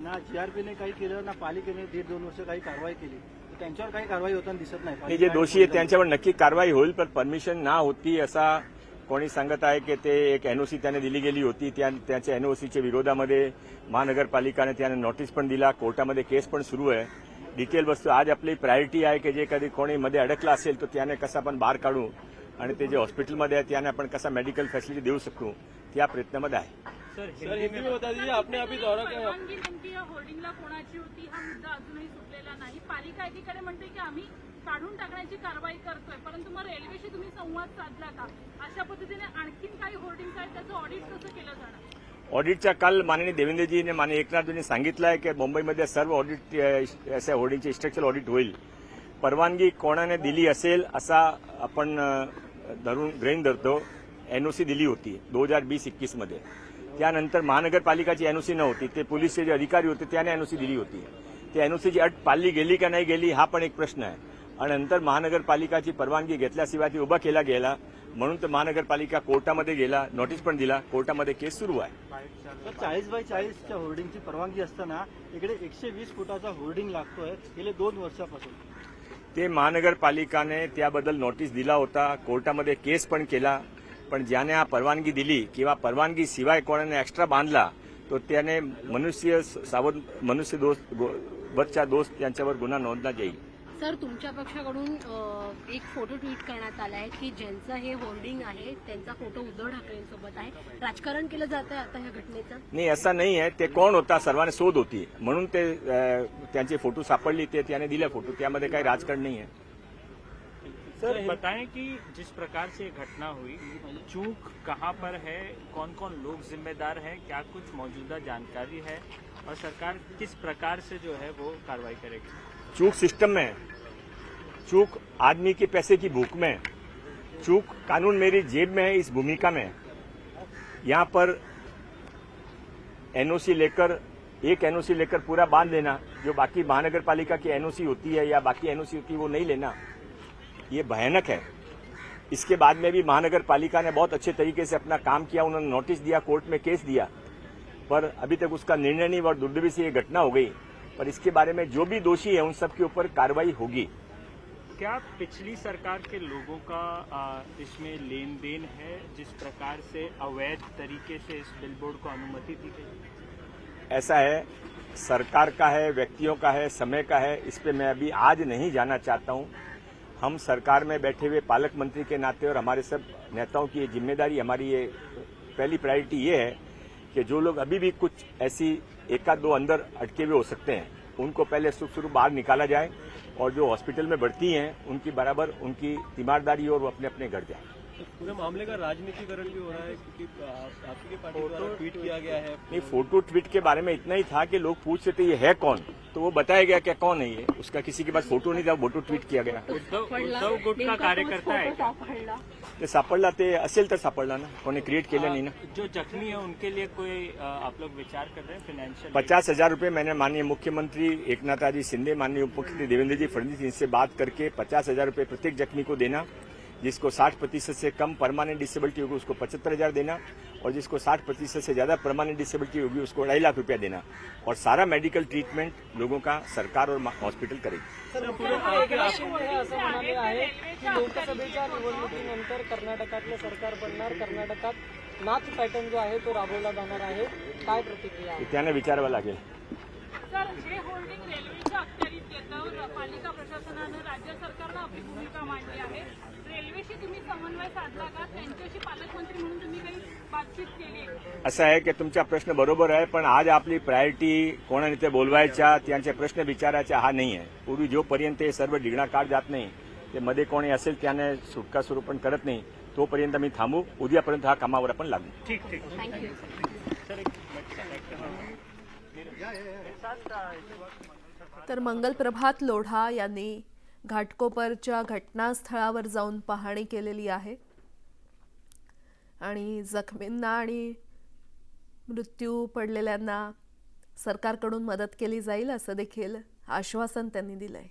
ना जीआरपीने काही केलं ना पालिकेने 1.5-2 वर्ष काही कारवाई केली, त्यांच्यावर काही कारवाई होताना दिसत नाही। जे दोषी आहेत त्यांच्यावर नक्की कारवाई होईल, पण परमिशन ना होती असा कोणी सांगत आहे की ते एक एनओसी त्याने दिली गेली होती, त्याच्या एनओसीच्या विरोधामध्ये महानगरपालिकाने त्याने नोटीस पण दिला, कोर्टामध्ये केस पण सुरू आहे। डिटेल वस्तू आज आपली प्रायोरिटी आहे की जे कधी कोणी मध्ये अडकला असेल तर त्याने कसं आपण बाहेर काढू आणि ते जे हॉस्पिटलमध्ये आहे त्याने आपण कसा मेडिकल फॅसिलिटी देऊ शकतो त्या प्रयत्नामध्ये आहे। सर हिंदी में बता दीजिए, आपने अभी दौरा किया। होर्डिंगला कोणाची होती हा मुद्दा अजूनही सुटलेला नाही। पालिका एकीकडे म्हणते की आम्ही काढून टाकण्याची कारवाई करतोय, परंतु मग रेल्वेशी तुम्ही संवाद साधला का? अशा पद्धतीने आणखीन काही होर्डिंग्स आहेत, त्याचं ऑडिट कसं केलं जाणार? ऑडिटच्या काल माननीय देवेंद्रजीने माननीय एकनाथजींनी सांगितलं आहे की मुंबईमध्ये सर्व ऑडिट अशा होर्डिंगचे स्ट्रक्चरल ऑडिट होईल। परवानगी कोणाने दिली असेल असा आपण गृहीत धरतो। एनओसी दिली होती 2020-21 मध्ये, त्यानंतर महानगरपालिकाची एनओसी नव्हती, ते पोलीसचे जे अधिकारी होते त्याने एनओसी दिली होती। त्या एनओसीची अट पाळली गेली का नाही गेली हा पण एक प्रश्न आहे, आणि नंतर महानगरपालिकाची परवानगी घेतल्याशिवाय ती उभा केला गेला, म्हणून तर महानगरपालिका कोर्टामध्ये गेला, नोटीस पण दिला, कोर्टामध्ये केस सुरू आहे। 40x40च्या होर्डिंगची परवानगी असताना इकडे 120 फुटाचा होर्डिंग लागतोय गेले 2 वर्षापासून। ते महानगरपालिकाने त्याबद्दल नोटीस दिला होता, कोर्टामध्ये केस पण केला, पण ज्याने हा परवानगी दिली किंवा परवानगी शिवाय कोणाने एक्स्ट्रा बांधला तो त्याने मनुष्य बरच्या दोष यांच्यावर गुन्हा नोंदला जाईल। सर, तुमच्या पक्षाकडून एक फोटो ट्विट करण्यात आला आहे की ज्यांचं हे होर्डिंग आहे त्यांचा फोटो उद्धव ठाकरेंसोबत आहे, राजकारण केलं जात आहे आता या घटनेचं? नाही, असं नाही आहे। ते कोण होता सर्वांनी शोध होती म्हणून ते त्यांचे फोटो सापडली, ते त्याने दिले फोटो, त्यामध्ये काही राजकारण नहीं है। सर बताएं कि जिस प्रकार से घटना हुई, चूक कहां पर है, कौन कौन लोग जिम्मेदार हैं, क्या कुछ मौजूदा जानकारी है और सरकार किस प्रकार से जो है वो कार्रवाई करेगी? चूक सिस्टम में, चूक आदमी के पैसे की भूख में, चूक कानून मेरी जेब में है इस भूमिका में। यहाँ पर एनओसी लेकर एक एनओसी लेकर पूरा बांध लेना, जो बाकी महानगरपालिका की एनओसी होती है या बाकी एनओसी होती है वो नहीं लेना, ये भयानक है। इसके बाद में भी महानगरपालिका ने बहुत अच्छे तरीके से अपना काम किया, उन्होंने नोटिस दिया, कोर्ट में केस दिया, पर अभी तक उसका निर्णय नहीं, और दुर्दैवी से ये घटना हो गई। पर इसके बारे में जो भी दोषी है उन सब के ऊपर कार्रवाई होगी। क्या पिछली सरकार के लोगों का इसमें लेन देन है, जिस प्रकार से अवैध तरीके से इस बिलबोर्ड को अनुमति दी गई? ऐसा है, सरकार का है, व्यक्तियों का है, समय का है, इस पे मैं अभी आज नहीं जाना चाहता हूं। हम सरकार में बैठे हुए पालक मंत्री के नाते और हमारे सब नेताओं की ये जिम्मेदारी, हमारी ये पहली प्रायोरिटी ये है कि जो लोग अभी भी कुछ ऐसी एक आध दो अंदर अटके हुए हो सकते हैं उनको पहले सुखरूप बाहर निकाला जाए, और जो हॉस्पिटल में भर्ती हैं उनकी बराबर उनकी तीमारदारी और वो अपने अपने घर जाए। पूरे मामले का राजनीतिकरण भी हो रहा है क्योंकि आपकी पार्टी द्वारा ट्वीट किया गया है। नहीं, फोटो ट्वीट के बारे में इतना ही था कि लोग पूछ रहे थे ये है कौन, तो वो बताया गया क्या कौन है ये, उसका किसी के पास फोटो नहीं था, फोटो ट्वीट किया गया। उद्धव गुट का कार्यकर्ता है क्या? ते सापडला, ते असेल तर सापडला ना, कोणी क्रिएट केलं नहीं ना। जो जख्मी है उनके लिए कोई आप लोग विचार कर रहे हैं फाइनेंशियल? 50,000 रुपये मैंने माननीय मुख्यमंत्री एकनाथजी शिंदे, माननीय उप मुख्यमंत्री देवेंद्र जी फडणवीस इनसे बात करके 50,000 रुपये प्रत्येक जख्मी को देना, जिसको 60% से कम परमानेंट डिसेबिलिटी होगी उसको 75,000 देना, और जिसको 60% से ज्यादा परमानेंट डिसेबिलिटी होगी उसको 2.5 लाख रुपया देना, और सारा मेडिकल ट्रीटमेंट लोगों का सरकार और हॉस्पिटल करेगी। सर, असं म्हणाले आहे की लोकसभेच्या निवडणुकीनंतर कर्नाटकातलं सरकार बनणार, कर्नाटकात नाथ पॅटर्न जो आहे तो राबवला जाणार आहे, काय प्रतिक्रिया आहे? त्याने विचारावं लागेल। सर, हे होल्डिंग रेल्वेच्या अखत्यारीत येतं, पालिका प्रशासनानं राज्य सरकारनं आपली भूमिका मांडली आहे, रेल्वेशी तुम्ही समन्वय साधला का? त्यांच्याशी पालकमंत्री म्हणून तुम्ही काही बातचीत केली? असं आहे की तुमचा प्रश्न बरोबर आहे, पण आज आपली प्रायोरिटी कोणाने ते बोलवायच्या, त्यांचे प्रश्न विचारायचा हा नाही आहे। पूर्वी जोपर्यंत हे सर्व डिगणा काढ जात नाही, ते मध्ये कोणी असेल त्याने सुटका स्वरूपण करत नाही, तोपर्यंत मी थांबू, उद्यापर्यंत हा कामावर आपण लागू। ठीक ठीक। थँक्यू। तर मंगलप्रभात लोढा यांनी घाटकोपरच्या घटनास्थळावर जाऊन पाहणी केलेली आहे आणि जखमींना आणि मृत्यू पडलेल्यांना सरकारकडून मदत केली जाईल असं देखील आश्वासन त्यांनी दिलंय।